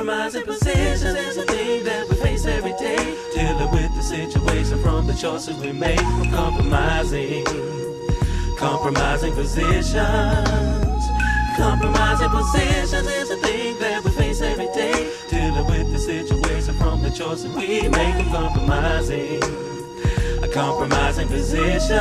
Compromising positions is a thing that we face every day. Dealing with the situation from the choices we make. Compromising positions. Compromising positions is a thing that we face every day. Dealing with the situation from the choices we make. Compromising positions.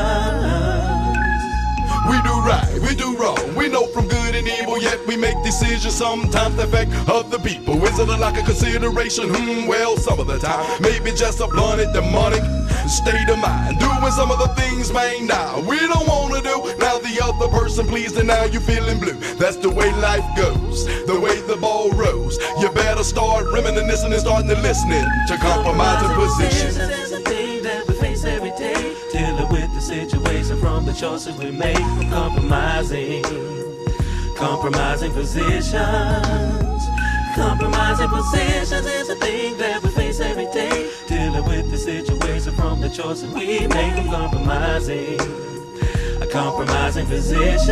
We do right, we do wrong, we know from good and evil, yet we make decisions sometimes that affect other people. Is it a lack of consideration? Well, some of the time, maybe just a blunted demonic state of mind. Doing some of the things, man, now we don't wanna do. Now the other person pleased and now you feeling blue. That's the way life goes, the way the ball rolls. You better start reminiscing and starting to listening to compromising positions. Is a thing that we face every day. Dealing with the situation from the choices we make. Compromising positions. Compromising positions is a thing that we face every day. Dealing with the situation from the choices we make. Compromising positions.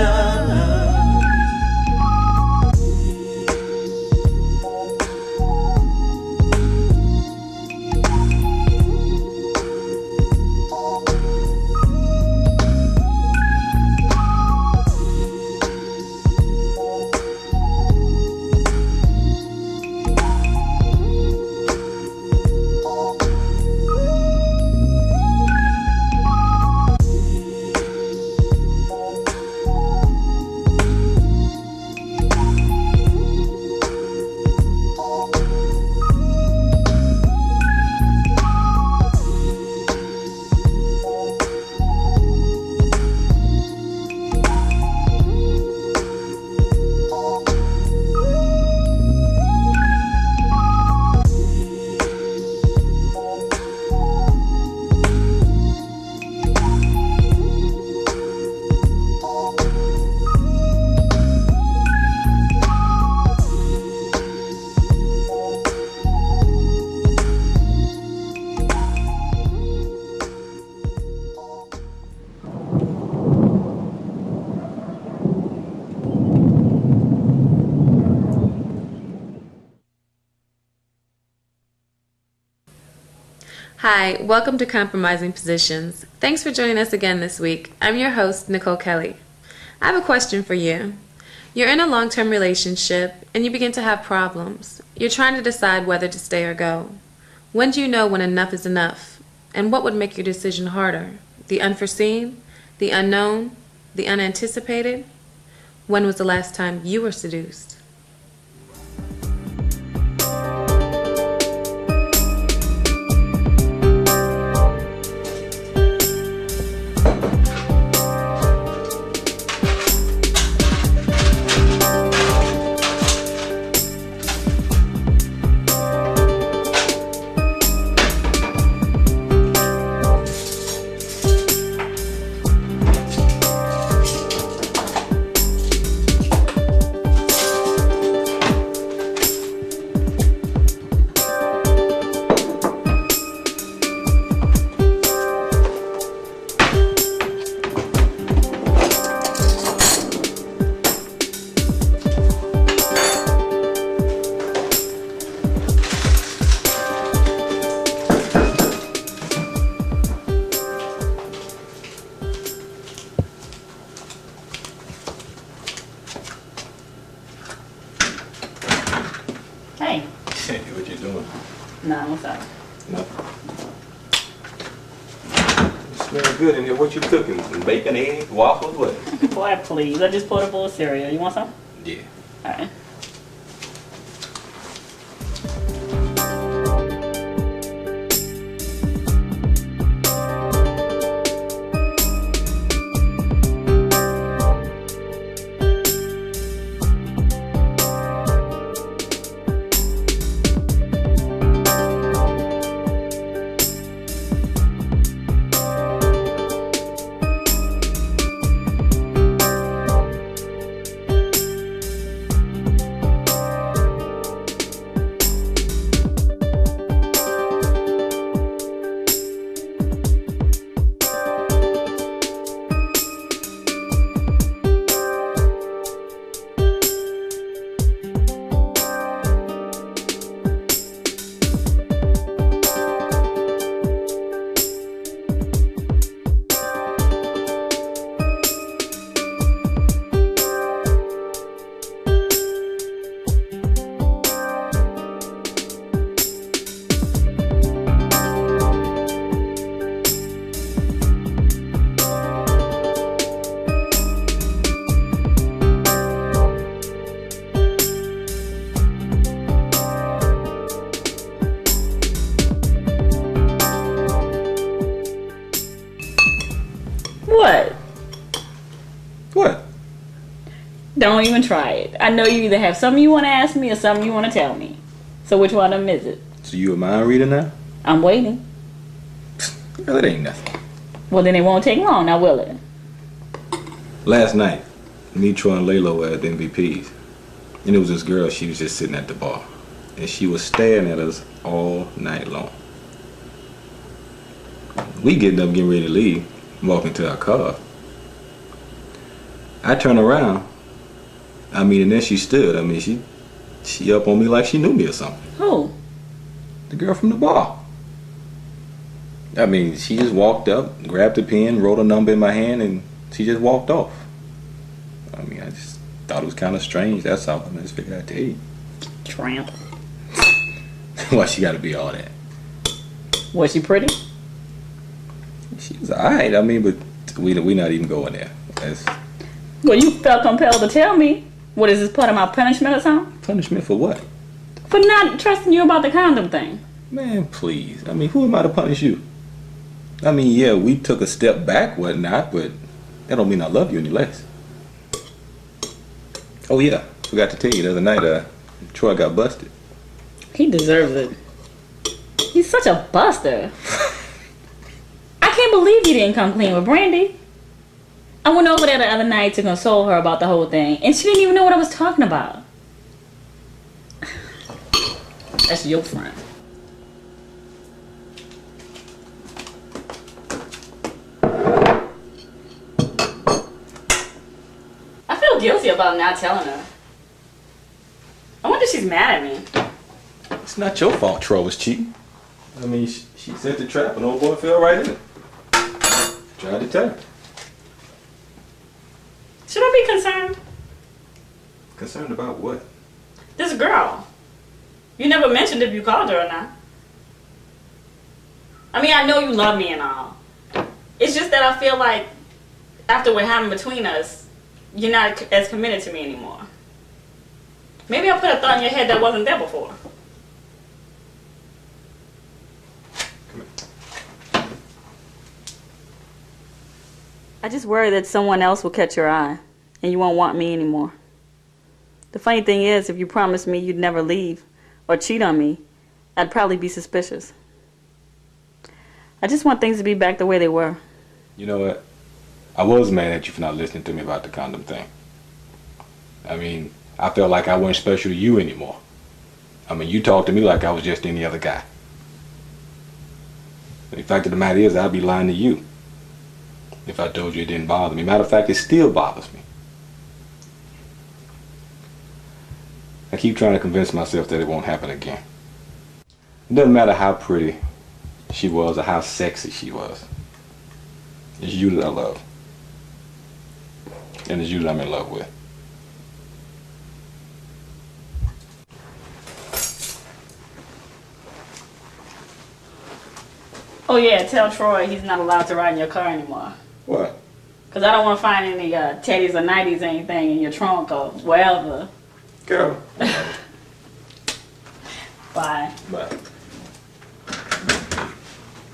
Hi, welcome to Compromising Positions. Thanks for joining us again this week. I'm your host, Nicole Kelly. I have a question for you. You're in a long-term relationship and you begin to have problems. You're trying to decide whether to stay or go. When do you know when enough is enough? And what would make your decision harder? The unforeseen? The unknown? The unanticipated? When was the last time you were seduced? Hey. Hey, what you doing? Nah, what's up? Nothing. You smell good in here. What you cooking? Some bacon, eggs, waffles, what? Boy, please. I just poured a bowl of cereal. You want some? Yeah. All right. What? What? Don't even try it. I know you either have something you want to ask me or something you want to tell me. So which one of them is it? So you a mind reader now? I'm waiting. Girl, it ain't nothing. Well, then it won't take long, now will it? Last night, me, Troy, and Layla were at the MVPs. And it was this girl, she was just sitting at the bar. And she was staring at us all night long. We getting up, getting ready to leave, walking to our car. I turn around. And then she stood. She up on me like she knew me or something. Who? The girl from the bar. She just walked up, grabbed a pen, wrote a number in my hand, and she just walked off. I just thought it was kind of strange, that's all. I just figured I'd tell you. Tramp. Why she gotta be all that? Was she pretty? She was alright, but we not even going there. That's Well, you felt compelled to tell me. What, is this part of my punishment or something? punishment for what? For not trusting you about the condom thing. Man, please. Who am I to punish you? Yeah, we took a step back, whatnot, but that don't mean I love you any less. Oh yeah, forgot to tell you the other night, Troy got busted. He deserves it. He's such a buster. I can't believe you didn't come clean with Brandy. I went over there the other night to console her about the whole thing, and she didn't even know what I was talking about. That's your friend. I feel guilty about not telling her. I wonder if she's mad at me. It's not your fault Troy was cheating. She set the trap and old boy fell right in it. Tried to tell her. Should I be concerned? Concerned about what? This girl. You never mentioned if you called her or not. I know you love me and all. It's just that I feel like after what happened between us, you're not as committed to me anymore. Maybe I put a thought in your head that wasn't there before. I just worry that someone else will catch your eye and you won't want me anymore. The funny thing is, if you promised me you'd never leave or cheat on me, I'd probably be suspicious. I just want things to be back the way they were. You know what? I was mad at you for not listening to me about the condom thing. I felt like I wasn't special to you anymore. You talked to me like I was just any other guy. The fact of the matter is, I'd be lying to you if I told you it didn't bother me. Matter of fact, it still bothers me. I keep trying to convince myself that it won't happen again. It doesn't matter how pretty she was or how sexy she was. It's you that I love. And it's you that I'm in love with. Oh yeah, tell Troy he's not allowed to ride in your car anymore. What? Because I don't want to find any teddies or nighties or anything in your trunk or wherever. Girl. Bye. Bye.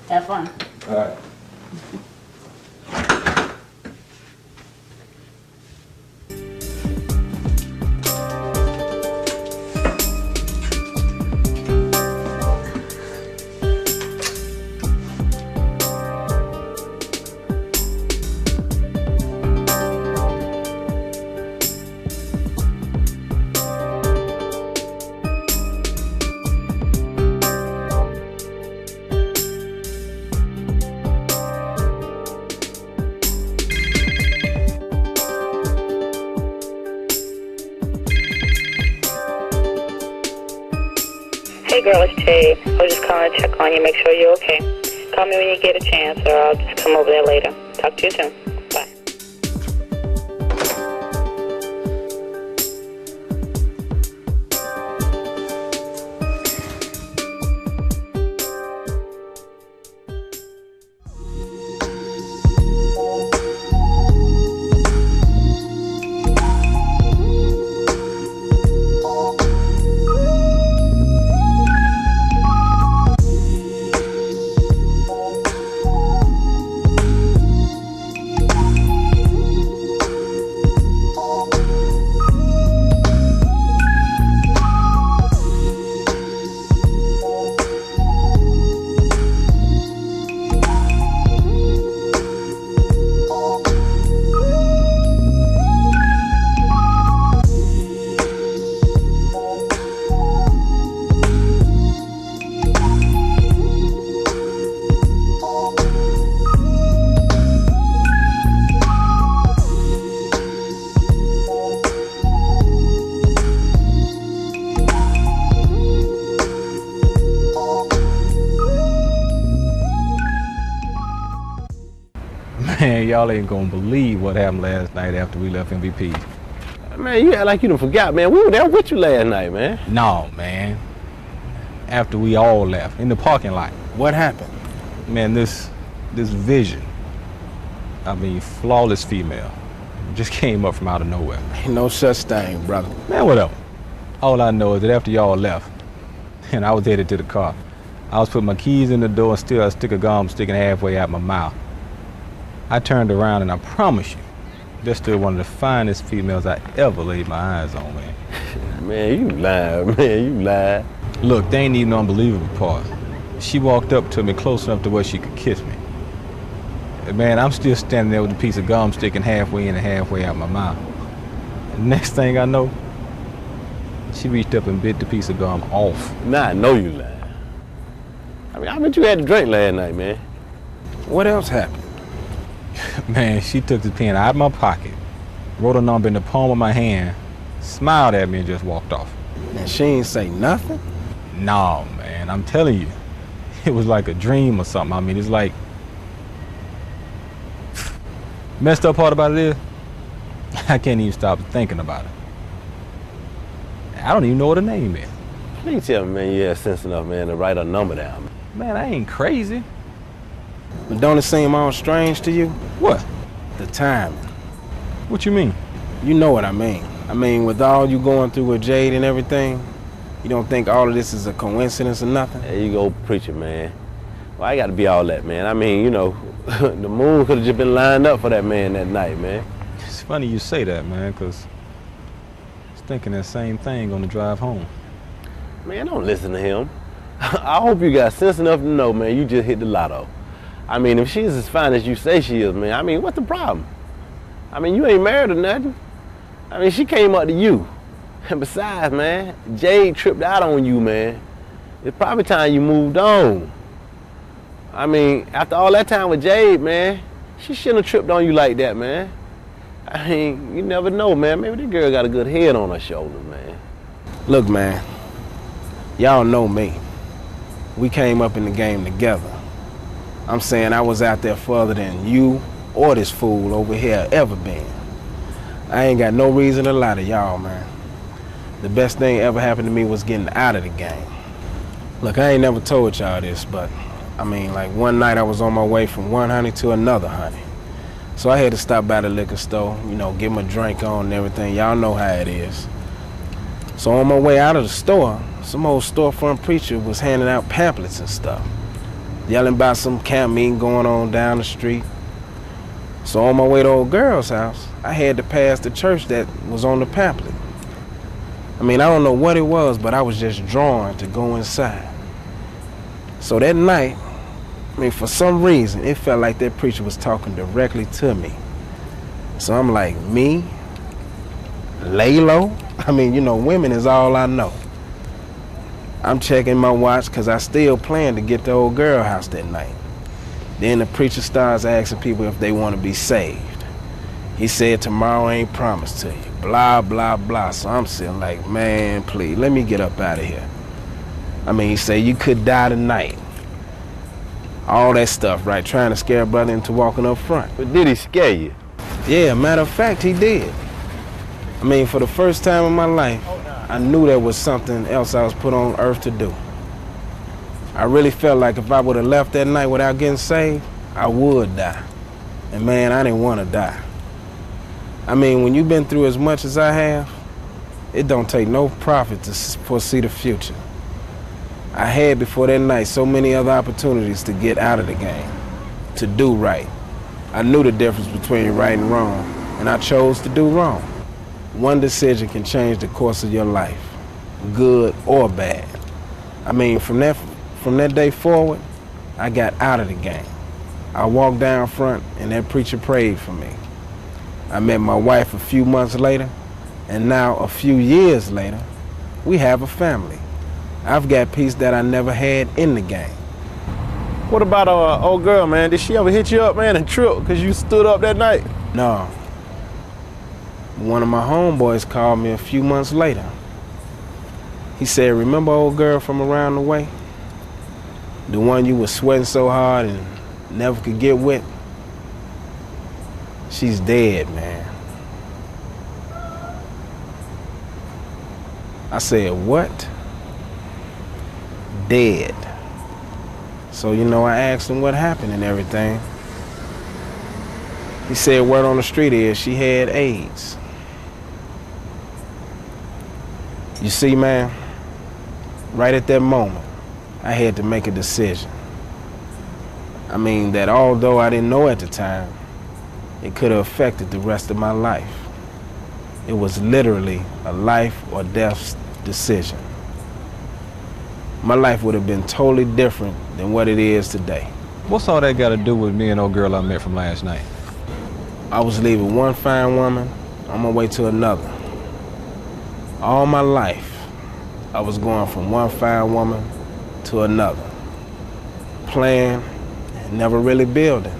Have fun. All right. Hey girl, it's Jade. I was just calling to check on you, make sure you're okay. Call me when you get a chance, or I'll just come over there later. Talk to you soon. Bye. Man, y'all ain't gonna believe what happened last night after we left MVP. Man, you act like you done forgot, man. We were there with you last night, man. No, man. After we all left, in the parking lot. What happened? Man, this vision, I mean, flawless female, just came up from out of nowhere. Ain't no such thing, brother. Man, whatever. All I know is that after y'all left, and I was headed to the car, I was putting my keys in the door and still a stick of gum sticking halfway out my mouth. I turned around and I promise you, that's still one of the finest females I ever laid my eyes on, man. Man, you lied, man. You lied. Look, they ain't even the unbelievable part. She walked up to me close enough to where she could kiss me. Man, I'm still standing there with a piece of gum sticking halfway in and halfway out my mouth. And next thing I know, she reached up and bit the piece of gum off. Nah, I know you lied. I mean, I bet you had a drink last night, man. What else happened? Man, she took the pen out of my pocket, wrote a number in the palm of my hand, smiled at me and just walked off. And she ain't say nothing? No, man, I'm telling you. It was like a dream or something. I mean, it's like... Messed up part about it is, I can't even stop thinking about it. I don't even know what her name is. Please tell me, man, you had sense enough, man, to write a number down. Man, I ain't crazy. But don't it seem all strange to you? What? The timing. What you mean? You know what I mean. I mean, with all you going through with Jade and everything, you don't think all of this is a coincidence or nothing? There you go, preaching, man. Well, I got to be all that, man. I mean, you know, the moon could have just been lined up for that man that night, man. It's funny you say that, man, because I was thinking that same thing on the drive home. Man, don't listen to him. I hope you got sense enough to know, man, you just hit the lotto. I mean, if she's as fine as you say she is, man, I mean, what's the problem? I mean, you ain't married or nothing. I mean, she came up to you. And besides, man, Jade tripped out on you, man. It's probably time you moved on. I mean, after all that time with Jade, man, she shouldn't have tripped on you like that, man. I mean, you never know, man. Maybe this girl got a good head on her shoulders, man. Look, man, y'all know me. We came up in the game together. I'm saying I was out there further than you or this fool over here ever been. I ain't got no reason to lie to y'all, man. The best thing ever happened to me was getting out of the game. Look, I ain't never told y'all this, but I mean, like one night I was on my way from one honey to another honey. So I had to stop by the liquor store, you know, get my drink on and everything. Y'all know how it is. So on my way out of the store, some old storefront preacher was handing out pamphlets and stuff, yelling about some camp meeting going on down the street. So on my way to old girl's house, I had to pass the church that was on the pamphlet. I mean, I don't know what it was, but I was just drawn to go inside. So that night, I mean, for some reason, it felt like that preacher was talking directly to me. So I'm like, me? Lay low? I mean, you know, women is all I know. I'm checking my watch because I still plan to get to old girl house that night. Then the preacher starts asking people if they want to be saved. He said tomorrow ain't promised to you, blah, blah, blah. So I'm sitting like, man, please, let me get up out of here. I mean, he said you could die tonight. All that stuff, right? Trying to scare a brother into walking up front. But did he scare you? Yeah, matter of fact, he did. I mean, for the first time in my life, I knew there was something else I was put on earth to do. I really felt like if I would have left that night without getting saved, I would die. And man, I didn't want to die. I mean, when you've been through as much as I have, it don't take no prophet to foresee the future. I had before that night so many other opportunities to get out of the game, to do right. I knew the difference between right and wrong, and I chose to do wrong. One decision can change the course of your life, good or bad. I mean, from that day forward, I got out of the game. I walked down front, and that preacher prayed for me. I met my wife a few months later, and now a few years later, we have a family. I've got peace that I never had in the game. What about old girl, man? Did she ever hit you up, man, and trip because you stood up that night? No. One of my homeboys called me a few months later. He said, remember old girl from around the way? The one you was sweating so hard and never could get wet? She's dead, man. I said, what? Dead. So, I asked him what happened and everything. He said word on the street is she had AIDS. You see, man, right at that moment, I had to make a decision. I mean, that although I didn't know at the time, it could have affected the rest of my life. It was literally a life or death decision. My life would have been totally different than what it is today. What's all that got to do with me and old girl I met from last night? I was leaving one fine woman on my way to another. All my life, I was going from one fine woman to another. Playing and never really building.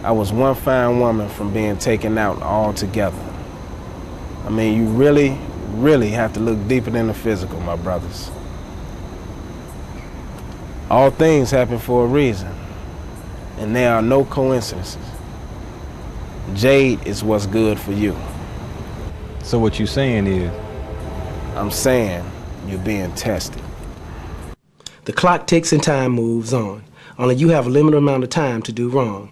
I was one fine woman from being taken out altogether. I mean, you really, really have to look deeper than the physical, my brothers. All things happen for a reason, and there are no coincidences. Jade is what's good for you. So what you saying is? I'm saying you're being tested. The clock ticks and time moves on. Only you have a limited amount of time to do wrong.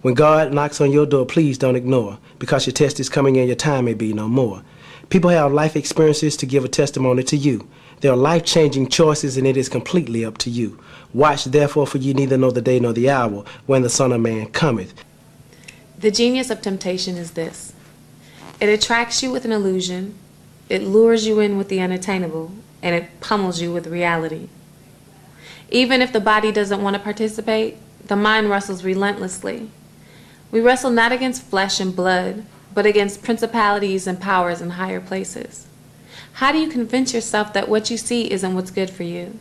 When God knocks on your door, please don't ignore, because your test is coming and your time may be no more. People have life experiences to give a testimony to you. There are life-changing choices, and it is completely up to you. Watch, therefore, for you neither know the day nor the hour when the Son of Man cometh. The genius of temptation is this. It attracts you with an illusion, it lures you in with the unattainable, and it pummels you with reality. Even if the body doesn't want to participate, the mind wrestles relentlessly. We wrestle not against flesh and blood, but against principalities and powers in higher places. How do you convince yourself that what you see isn't what's good for you?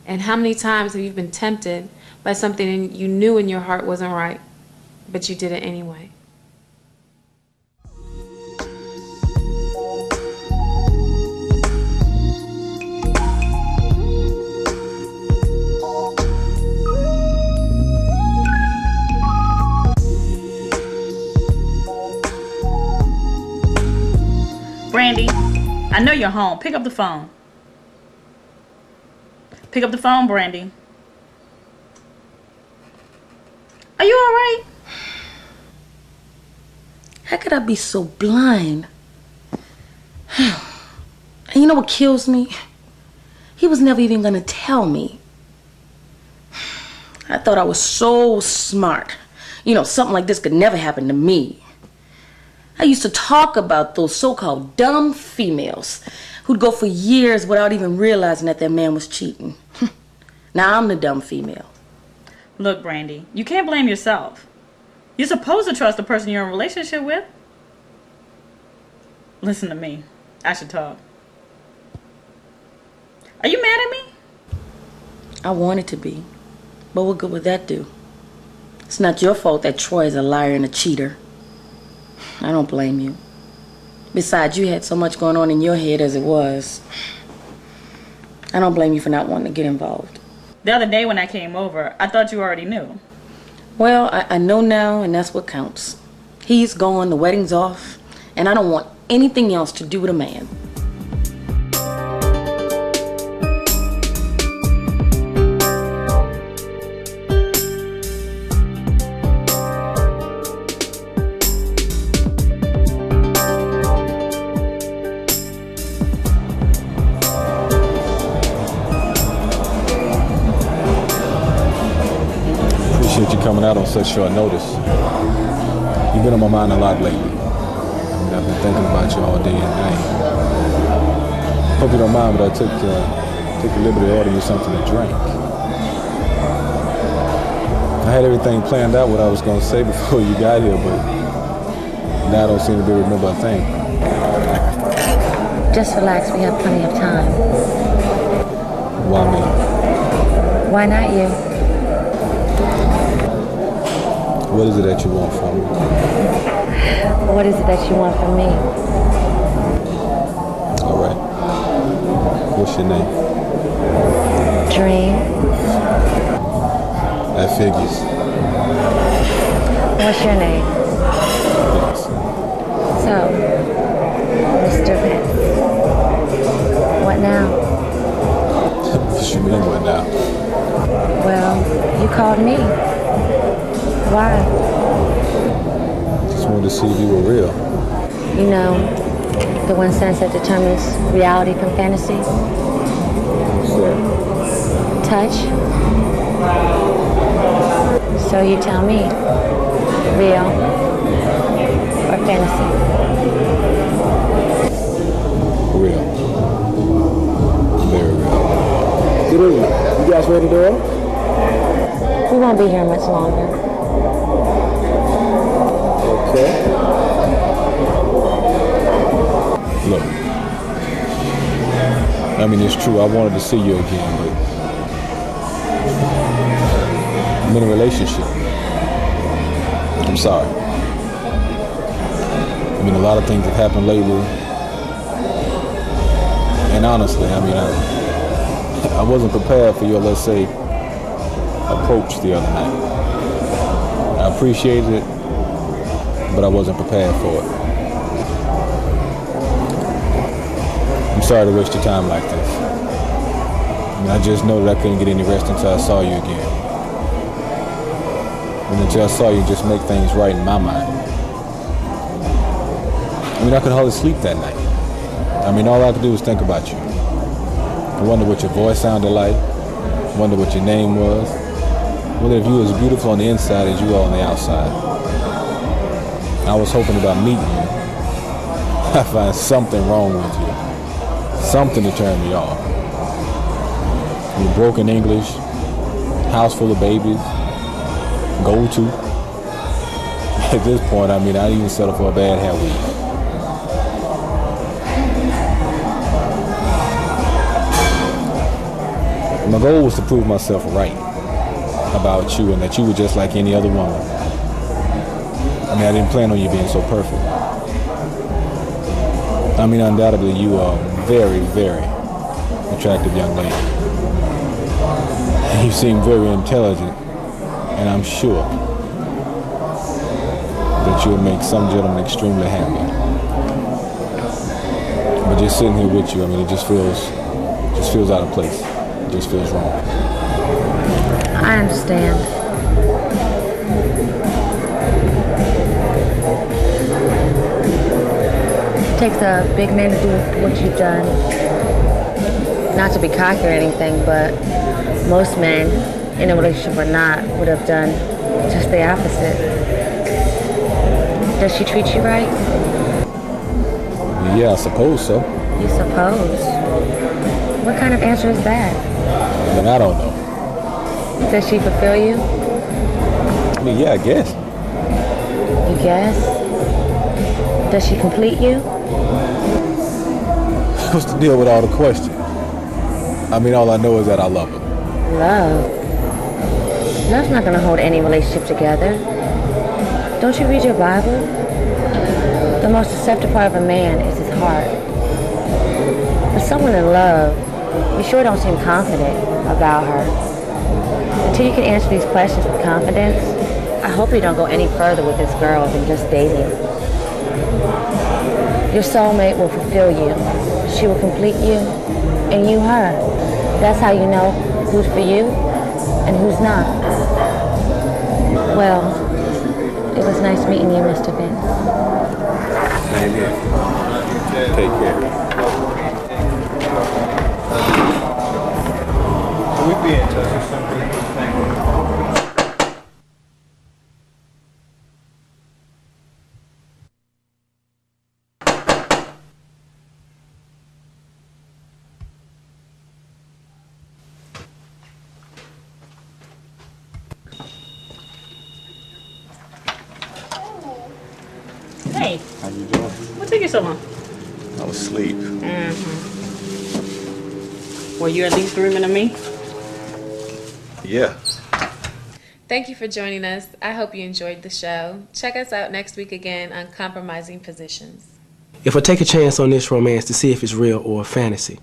And how many times have you been tempted by something you knew in your heart wasn't right, but you did it anyway? Brandy, I know you're home. Pick up the phone. Pick up the phone, Brandy. Are you all right? How could I be so blind? And you know what kills me? He was never even gonna tell me. I thought I was so smart. Something like this could never happen to me. I used to talk about those so-called dumb females who'd go for years without even realizing that their man was cheating. Now I'm the dumb female. Look, Brandy, you can't blame yourself. You're supposed to trust the person you're in a relationship with. Listen to me. I should talk. Are you mad at me? I wanted to be. But what good would that do? It's not your fault that Troy is a liar and a cheater. I don't blame you. Besides, you had so much going on in your head as it was. I don't blame you for not wanting to get involved. The other day when I came over, I thought you already knew. Well, I know now, and that's what counts. He's gone, the wedding's off, and I don't want anything else to do with a man. Coming out on such short notice. You've been on my mind a lot lately. I've been thinking about you all day and night. Hope you don't mind, but I took the liberty to order you something to drink. I had everything planned out what I was going to say before you got here, but now I don't seem to be able to remember a thing. Just relax, we have plenty of time. Why me? Why not you? What is it that you want from me? What is it that you want from me? All right. What's your name? Dream. That figures. What's your name? Yes. So, Mr. Vince, what now? What you mean, what now? Well, you called me. Why? Just wanted to see if you were real. You know, the one sense that determines reality from fantasy? What's that? Touch. So you tell me, real or fantasy? Real. Very real. Good evening. You guys ready to go? We won't be here much longer. Okay. Look, I mean, it's true. I wanted to see you again, but I'm in a relationship. I'm sorry. I mean, a lot of things have happened lately. And honestly, I mean, I wasn't prepared for your, let's say, approach the other night. I appreciated it, but I wasn't prepared for it. I'm sorry to waste your time like this. I mean, I just know that I couldn't get any rest until I saw you again. And until I saw you just make things right in my mind. I mean, I could hardly sleep that night. I mean, all I could do was think about you. I wonder what your voice sounded like. I wonder what your name was. I wonder if you were as beautiful on the inside as you are on the outside. I was hoping about meeting you. I find something wrong with you. Something to turn me off. Your broken English, house full of babies, gold tooth. At this point, I mean, I'd even settle for a bad hair week. My goal was to prove myself right about you and that you were just like any other woman. I mean, I didn't plan on you being so perfect. I mean, undoubtedly, you are a very, very attractive young lady. And you seem very intelligent, and I'm sure that you'll make some gentleman extremely happy. But just sitting here with you, I mean, it just feels out of place. It just feels wrong. I understand. It takes a big man to do what you've done. Not to be cocky or anything, but most men, in a relationship or not, would have done just the opposite. Does she treat you right? Yeah, I suppose so. You suppose? What kind of answer is that? I mean, I don't know. Does she fulfill you? I mean, yeah, I guess. You guess? Does she complete you? What's the deal with all the questions? I mean, all I know is that I love her. Love? Love's not gonna hold any relationship together. Don't you read your Bible? The most deceptive part of a man is his heart. With someone in love, you sure don't seem confident about her. Until you can answer these questions with confidence, I hope you don't go any further with this girl than just dating. Your soulmate will fulfill you. She will complete you, and you her. That's how you know who's for you and who's not. Well, it was nice meeting you, Mr. Vince. Same here. Take care. We'll be in touch with something. Thank you. Hey, How you doing? what took you so long? I was asleep. Were you at least dreaming of me? Yeah. Thank you for joining us. I hope you enjoyed the show. Check us out next week again on Compromising Positions. If I take a chance on this romance to see if it's real or a fantasy,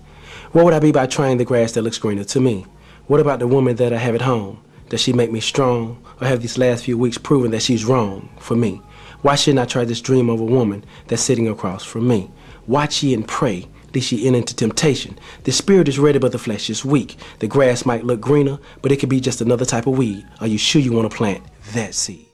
what would I be by trying the grass that looks greener to me? What about the woman that I have at home? Does she make me strong, or have these last few weeks proven that she's wrong for me? Why shouldn't I try this dream of a woman that's sitting across from me? Watch ye and pray, lest ye enter into temptation. The spirit is ready, but the flesh is weak. The grass might look greener, but it could be just another type of weed. Are you sure you want to plant that seed?